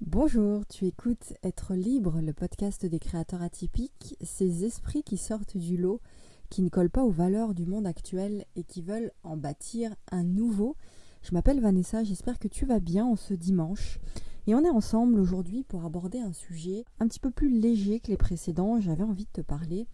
Bonjour, tu écoutes Être libre, le podcast des créateurs atypiques, ces esprits qui sortent du lot, qui ne collent pas aux valeurs du monde actuel et qui veulent en bâtir un nouveau. Je m'appelle Vanessa, j'espère que tu vas bien en ce dimanche. Et on est ensemble aujourd'hui pour aborder un sujet un petit peu plus léger que les précédents. J'avais envie de te parler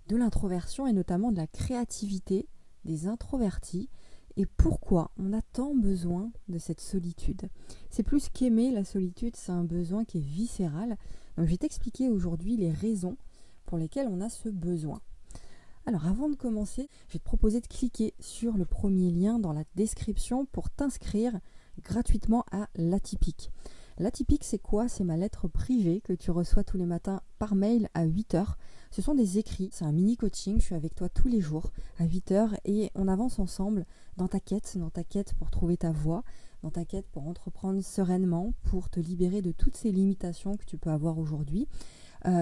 de l'introversion et notamment de la créativité des introvertis. Et pourquoi on a tant besoin de cette solitude. C'est plus qu'aimer la solitude, c'est un besoin qui est viscéral. Donc je vais t'expliquer aujourd'hui les raisons pour lesquelles on a ce besoin. Alors avant de commencer, je vais te proposer de cliquer sur le premier lien dans la description pour t'inscrire gratuitement à l'Atypique. L'Atypique, c'est quoi? C'est ma lettre privée que tu reçois tous les matins par mail à 8h. Ce sont des écrits, c'est un mini coaching, je suis avec toi tous les jours à 8h et on avance ensemble dans ta quête pour trouver ta voie, dans ta quête pour entreprendre sereinement, pour te libérer de toutes ces limitations que tu peux avoir aujourd'hui.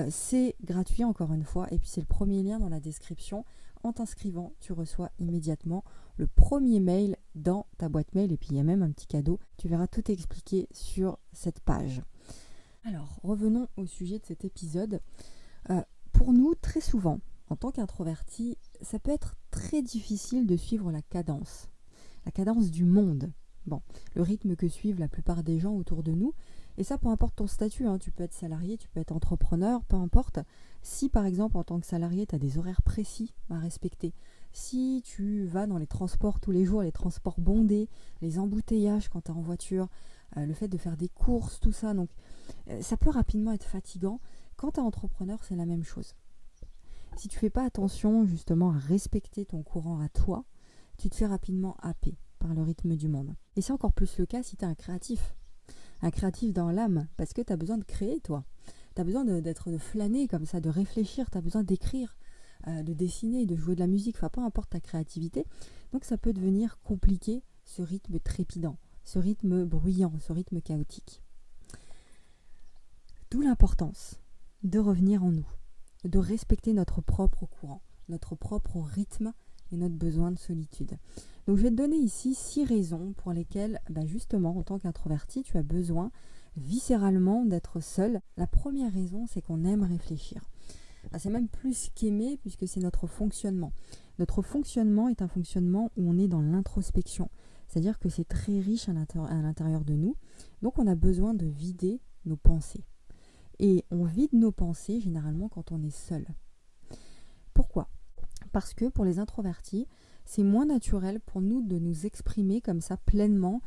C'est gratuit encore une fois et puis c'est le premier lien dans la description. En t'inscrivant, tu reçois immédiatement le premier mail dans ta boîte mail et puis il y a même un petit cadeau. Tu verras tout expliqué sur cette page. Alors, revenons au sujet de cet épisode. Pour nous, très souvent, en tant qu'introverti, ça peut être très difficile de suivre la cadence du monde. Bon, le rythme que suivent la plupart des gens autour de nous. Et ça, peu importe ton statut, tu peux être salarié, tu peux être entrepreneur, peu importe. Si par exemple en tant que salarié, tu as des horaires précis à respecter, si tu vas dans les transports tous les jours, les transports bondés, les embouteillages quand tu es en voiture, le fait de faire des courses, tout ça, donc ça peut rapidement être fatigant. Quand tu es entrepreneur, c'est la même chose. Si tu fais pas attention justement à respecter ton courant à toi, tu te fais rapidement happer par le rythme du monde. Et c'est encore plus le cas si tu es un créatif dans l'âme, parce que tu as besoin de créer, toi. Tu as besoin de flâner comme ça, de réfléchir, tu as besoin d'écrire, de dessiner, de jouer de la musique, peu importe ta créativité. Donc ça peut devenir compliqué, ce rythme trépidant, ce rythme bruyant, ce rythme chaotique. D'où l'importance de revenir en nous, de respecter notre propre courant, notre propre rythme et notre besoin de solitude. Donc je vais te donner ici 6 raisons pour lesquelles, justement, en tant qu'introverti, tu as besoin viscéralement d'être seul. La première raison, c'est qu'on aime réfléchir. C'est même plus qu'aimer puisque c'est notre fonctionnement. Notre fonctionnement est un fonctionnement où on est dans l'introspection. C'est-à-dire que c'est très riche à l'intérieur de nous. Donc on a besoin de vider nos pensées. Et on vide nos pensées généralement quand on est seul. Pourquoi ? Parce que pour les introvertis, c'est moins naturel pour nous de nous exprimer comme ça pleinement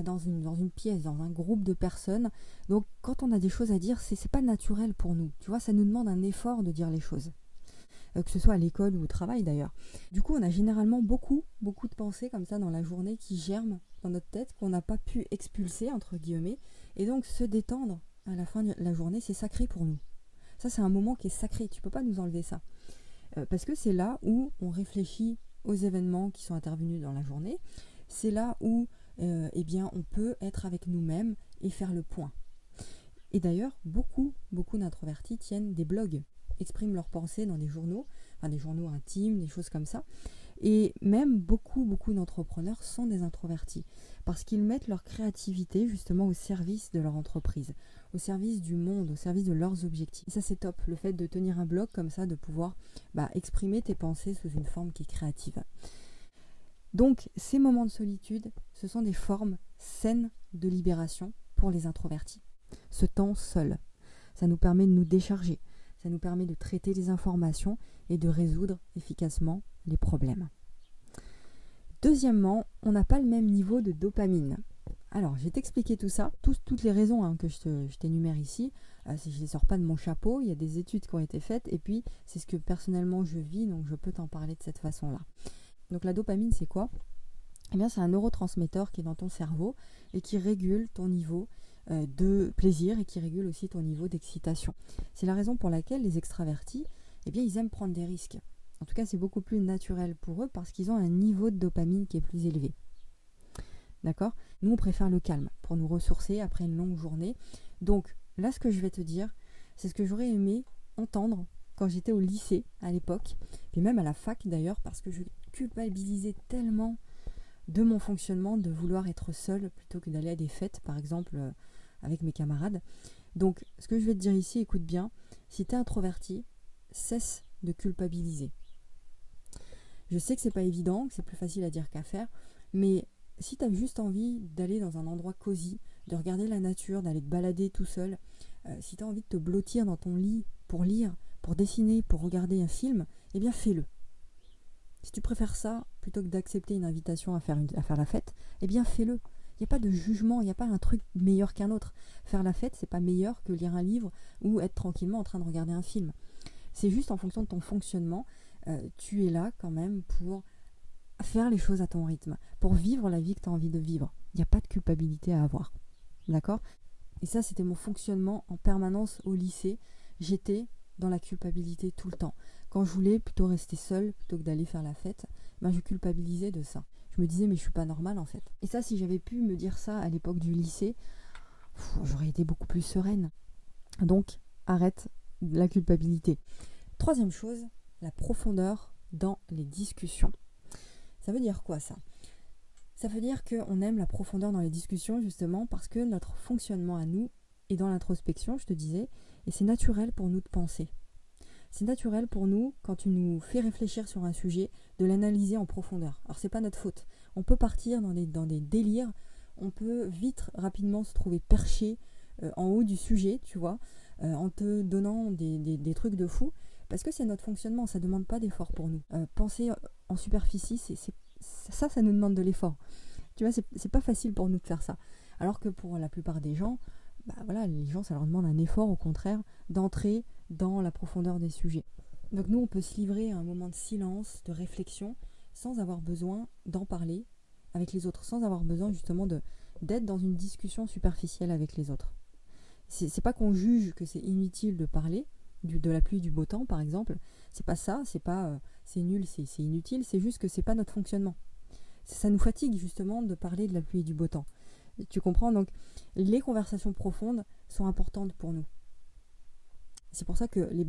dans une pièce, dans un groupe de personnes. Donc quand on a des choses à dire, c'est pas naturel pour nous. Tu vois, ça nous demande un effort de dire les choses. Que ce soit à l'école ou au travail d'ailleurs. Du coup, on a généralement beaucoup de pensées comme ça dans la journée qui germent dans notre tête, qu'on n'a pas pu expulser, entre guillemets. Et donc se détendre à la fin de la journée, c'est sacré pour nous. Ça, c'est un moment qui est sacré, tu peux pas nous enlever ça. Parce que c'est là où on réfléchit aux événements qui sont intervenus dans la journée. C'est là où on peut être avec nous-mêmes et faire le point. Et d'ailleurs, beaucoup d'introvertis tiennent des blogs, expriment leurs pensées dans des journaux intimes, des choses comme ça. Et même beaucoup d'entrepreneurs sont des introvertis parce qu'ils mettent leur créativité justement au service de leur entreprise, au service du monde, au service de leurs objectifs. Et ça, c'est top, le fait de tenir un blog comme ça, de pouvoir exprimer tes pensées sous une forme qui est créative. Donc, ces moments de solitude, ce sont des formes saines de libération pour les introvertis. Ce temps seul, ça nous permet de nous décharger, ça nous permet de traiter les informations et de résoudre efficacement les problèmes. Deuxièmement, on n'a pas le même niveau de dopamine. Alors, je vais t'expliquer tout ça, toutes les raisons que je t'énumère ici. Si je ne les sors pas de mon chapeau, il y a des études qui ont été faites et puis c'est ce que personnellement je vis, donc je peux t'en parler de cette façon-là. Donc la dopamine, c'est quoi ? C'est un neurotransmetteur qui est dans ton cerveau et qui régule ton niveau de plaisir et qui régule aussi ton niveau d'excitation. C'est la raison pour laquelle les extravertis, ils aiment prendre des risques. En tout cas, c'est beaucoup plus naturel pour eux parce qu'ils ont un niveau de dopamine qui est plus élevé. D'accord ? Nous, on préfère le calme pour nous ressourcer après une longue journée. Donc, là, ce que je vais te dire, c'est ce que j'aurais aimé entendre quand j'étais au lycée à l'époque, puis même à la fac d'ailleurs, parce que je culpabilisais tellement de mon fonctionnement de vouloir être seule plutôt que d'aller à des fêtes, par exemple avec mes camarades. Donc, ce que je vais te dire ici, écoute bien, si tu es introverti, cesse de culpabiliser. Je sais que c'est pas évident, que c'est plus facile à dire qu'à faire, mais si tu as juste envie d'aller dans un endroit cosy, de regarder la nature, d'aller te balader tout seul, si tu as envie de te blottir dans ton lit pour lire, pour dessiner, pour regarder un film, eh bien fais-le. Si tu préfères ça, plutôt que d'accepter une invitation à faire la fête, eh bien fais-le. Il n'y a pas de jugement, il n'y a pas un truc meilleur qu'un autre. Faire la fête, c'est pas meilleur que lire un livre ou être tranquillement en train de regarder un film. C'est juste en fonction de ton fonctionnement, tu es là quand même pour faire les choses à ton rythme, pour vivre la vie que tu as envie de vivre. Il n'y a pas de culpabilité à avoir. D'accord ? Et ça, c'était mon fonctionnement en permanence au lycée. J'étais dans la culpabilité tout le temps. Quand je voulais plutôt rester seule plutôt que d'aller faire la fête, je culpabilisais de ça. Je me disais, mais je suis pas normale en fait. Et ça, si j'avais pu me dire ça à l'époque du lycée, j'aurais été beaucoup plus sereine. Donc, arrête la culpabilité. Troisième chose, la profondeur dans les discussions. Ça veut dire quoi ça ? Ça veut dire qu'on aime la profondeur dans les discussions justement parce que notre fonctionnement à nous est dans l'introspection, je te disais, et c'est naturel pour nous de penser. C'est naturel pour nous, quand tu nous fais réfléchir sur un sujet, de l'analyser en profondeur. Alors c'est pas notre faute. On peut partir dans des délires, on peut vite, rapidement se trouver perché en haut du sujet, tu vois, en te donnant des trucs de fou, parce que c'est notre fonctionnement, ça demande pas d'effort pour nous. Penser en superficie, ça nous demande de l'effort. Tu vois, c'est pas facile pour nous de faire ça. Alors que pour la plupart des gens, les gens, ça leur demande un effort, au contraire, d'entrer dans la profondeur des sujets. Donc nous, on peut se livrer à un moment de silence, de réflexion, sans avoir besoin d'en parler avec les autres, sans avoir besoin justement d'être dans une discussion superficielle avec les autres. C'est pas qu'on juge que c'est inutile de parler, de la pluie, du beau temps par exemple, c'est pas ça, c'est pas c'est nul, c'est inutile, c'est juste que c'est pas notre fonctionnement. Ça nous fatigue justement de parler de la pluie et du beau temps. Tu comprends ? Donc les conversations profondes sont importantes pour nous. C'est pour ça que les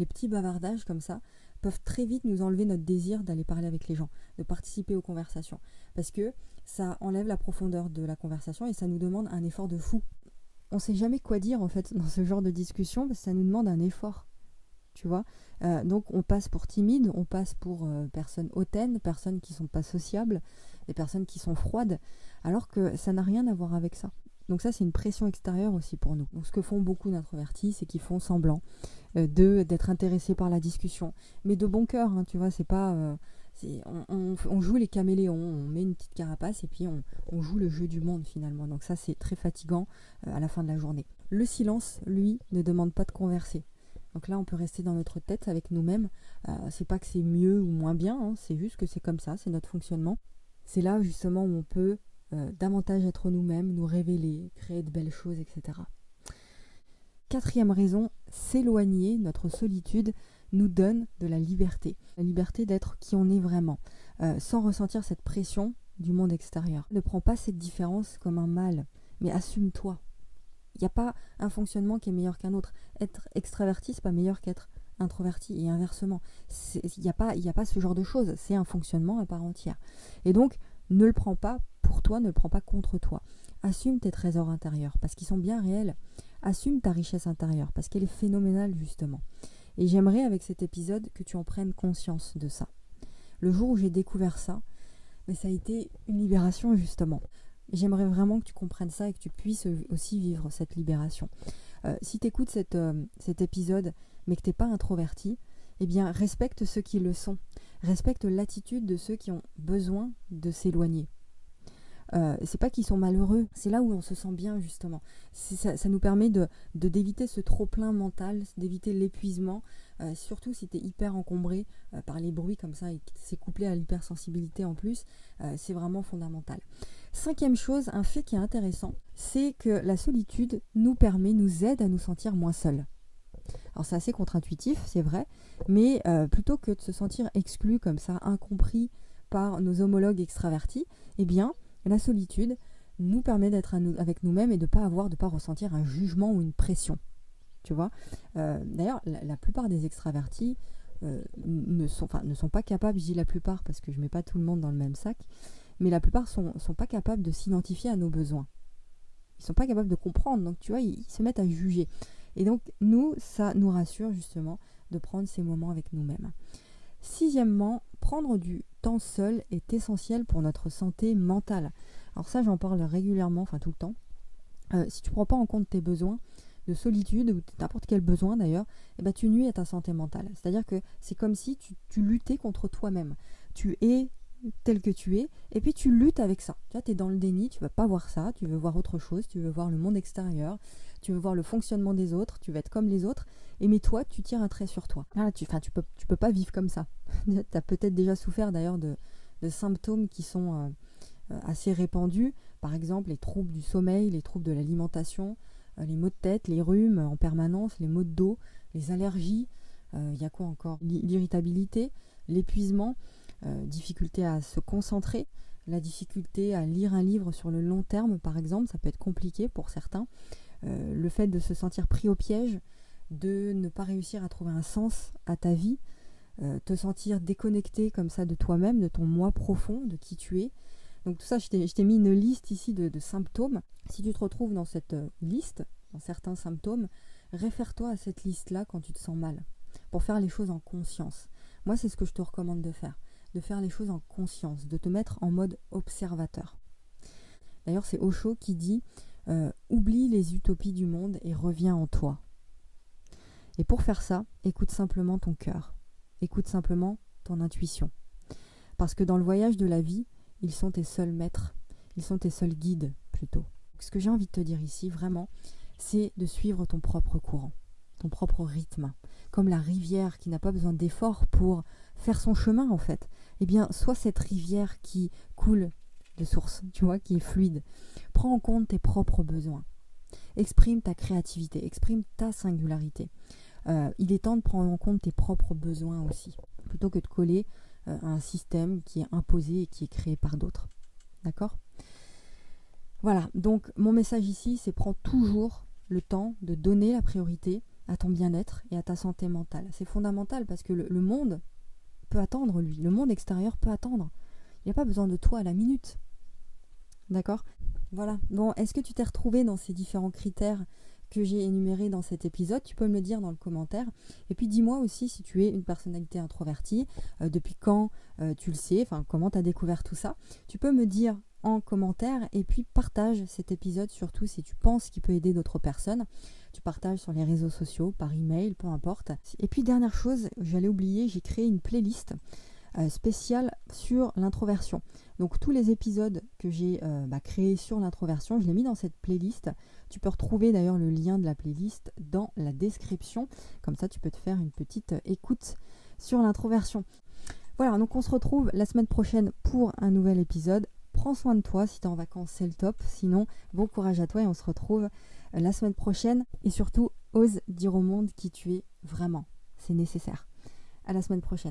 petits bavardages comme ça, peuvent très vite nous enlever notre désir d'aller parler avec les gens, de participer aux conversations. Parce que ça enlève la profondeur de la conversation et ça nous demande un effort de fou. On ne sait jamais quoi dire en fait dans ce genre de discussion parce que ça nous demande un effort. Tu vois, donc on passe pour timide, on passe pour personnes hautaines, personnes qui ne sont pas sociables, des personnes qui sont froides, alors que ça n'a rien à voir avec ça. Donc ça, c'est une pression extérieure aussi pour nous. Donc ce que font beaucoup d'introvertis, c'est qu'ils font semblant d'être intéressés par la discussion. Mais de bon cœur, hein, tu vois, c'est pas... on joue les caméléons, on met une petite carapace et puis on joue le jeu du monde finalement. Donc ça, c'est très fatigant à la fin de la journée. Le silence, lui, ne demande pas de converser. Donc là, on peut rester dans notre tête avec nous-mêmes. C'est pas que c'est mieux ou moins bien, hein, c'est juste que c'est comme ça, c'est notre fonctionnement. C'est là justement où on peut davantage être nous-mêmes, nous révéler, créer de belles choses, etc. Quatrième raison, s'éloigner, notre solitude, nous donne de la liberté. La liberté d'être qui on est vraiment, sans ressentir cette pression du monde extérieur. Ne prends pas cette différence comme un mal, mais assume-toi. Il n'y a pas un fonctionnement qui est meilleur qu'un autre. Être extraverti, c'est pas meilleur qu'être introverti et inversement. Il n'y a pas ce genre de choses. C'est un fonctionnement à part entière. Et donc, ne le prends pas pour toi, ne le prends pas contre toi. Assume tes trésors intérieurs parce qu'ils sont bien réels. Assume ta richesse intérieure parce qu'elle est phénoménale justement. Et j'aimerais avec cet épisode que tu en prennes conscience de ça. Le jour où j'ai découvert ça, ça a été une libération justement. J'aimerais vraiment que tu comprennes ça et que tu puisses aussi vivre cette libération. Si tu écoutes cet épisode mais que tu n'es pas introverti, eh bien respecte ceux qui le sont. Respecte l'attitude de ceux qui ont besoin de s'éloigner. C'est pas qu'ils sont malheureux, c'est là où on se sent bien justement. Ça nous permet d'éviter ce trop-plein mental, d'éviter l'épuisement, surtout si tu es hyper encombré par les bruits comme ça et que c'est couplé à l'hypersensibilité en plus, c'est vraiment fondamental. Cinquième chose, un fait qui est intéressant, c'est que la solitude nous aide à nous sentir moins seuls. Alors c'est assez contre-intuitif, c'est vrai, mais plutôt que de se sentir exclu comme ça, incompris par nos homologues extravertis, eh bien la solitude nous permet d'être avec nous-mêmes et de ne pas ressentir un jugement ou une pression. Tu vois, d'ailleurs, la plupart des extravertis ne sont pas capables, je dis la plupart parce que je ne mets pas tout le monde dans le même sac, mais la plupart sont pas capables de s'identifier à nos besoins. Ils sont pas capables de comprendre. Donc tu vois, ils se mettent à juger. Et donc nous, ça nous rassure justement de prendre ces moments avec nous-mêmes. Sixièmement, prendre du temps seul est essentiel pour notre santé mentale. Alors ça, j'en parle régulièrement, enfin tout le temps. Si tu ne prends pas en compte tes besoins de solitude ou n'importe quel besoin d'ailleurs, tu nuis à ta santé mentale. C'est-à-dire que c'est comme si tu luttais contre toi-même. Tu es tel que tu es et puis tu luttes avec ça. Tu es dans le déni, tu ne veux pas voir ça, tu veux voir autre chose, tu veux voir le monde extérieur, tu veux voir le fonctionnement des autres, tu veux être comme les autres, mais toi, tu tires un trait sur toi. Tu peux pas vivre comme ça. Tu as peut-être déjà souffert d'ailleurs de symptômes qui sont assez répandus, par exemple les troubles du sommeil, les troubles de l'alimentation, les maux de tête, les rhumes en permanence, les maux de dos, les allergies, il y a quoi encore ? L'irritabilité, l'épuisement, difficulté à se concentrer, la difficulté à lire un livre sur le long terme par exemple, ça peut être compliqué pour certains, le fait de se sentir pris au piège, de ne pas réussir à trouver un sens à ta vie, te sentir déconnecté comme ça de toi-même, de ton moi profond, de qui tu es. Donc tout ça, je t'ai mis une liste ici de symptômes. Si tu te retrouves dans cette liste, dans certains symptômes, réfère-toi à cette liste-là quand tu te sens mal, pour faire les choses en conscience. Moi, c'est ce que je te recommande de faire les choses en conscience, de te mettre en mode observateur. D'ailleurs, c'est Osho qui dit « Oublie les utopies du monde et reviens en toi ». Et pour faire ça, écoute simplement ton cœur, écoute simplement ton intuition. Parce que dans le voyage de la vie, ils sont tes seuls maîtres, ils sont tes seuls guides plutôt. Ce que j'ai envie de te dire ici, vraiment, c'est de suivre ton propre courant, ton propre rythme. Comme la rivière qui n'a pas besoin d'efforts pour faire son chemin en fait. Eh bien, sois cette rivière qui coule de source, tu vois, qui est fluide. Prends en compte tes propres besoins. Exprime ta créativité, exprime ta singularité. Il est temps de prendre en compte tes propres besoins aussi, plutôt que de coller à un système qui est imposé et qui est créé par d'autres. D'accord ? Voilà, donc mon message ici, c'est prends toujours le temps de donner la priorité à ton bien-être et à ta santé mentale. C'est fondamental parce que le monde peut attendre, lui. Le monde extérieur peut attendre. Il n'y a pas besoin de toi à la minute. D'accord ? Voilà. Bon, est-ce que tu t'es retrouvé dans ces différents critères que j'ai énumérés dans cet épisode ? Tu peux me le dire dans le commentaire. Et puis dis-moi aussi si tu es une personnalité introvertie, depuis quand tu le sais, enfin comment tu as découvert tout ça. Tu peux me dire en commentaire et puis partage cet épisode, surtout si tu penses qu'il peut aider d'autres personnes. Tu partages sur les réseaux sociaux, par email, peu importe. Et puis dernière chose, j'allais oublier, j'ai créé une playlist spéciale sur l'introversion. Donc tous les épisodes que j'ai créés sur l'introversion, je les ai mis dans cette playlist. Tu peux retrouver d'ailleurs le lien de la playlist dans la description. Comme ça, tu peux te faire une petite écoute sur l'introversion. Voilà, donc on se retrouve la semaine prochaine pour un nouvel épisode. Prends soin de toi, si tu es en vacances, c'est le top. Sinon, bon courage à toi et on se retrouve la semaine prochaine. Et surtout, ose dire au monde qui tu es vraiment. C'est nécessaire. À la semaine prochaine.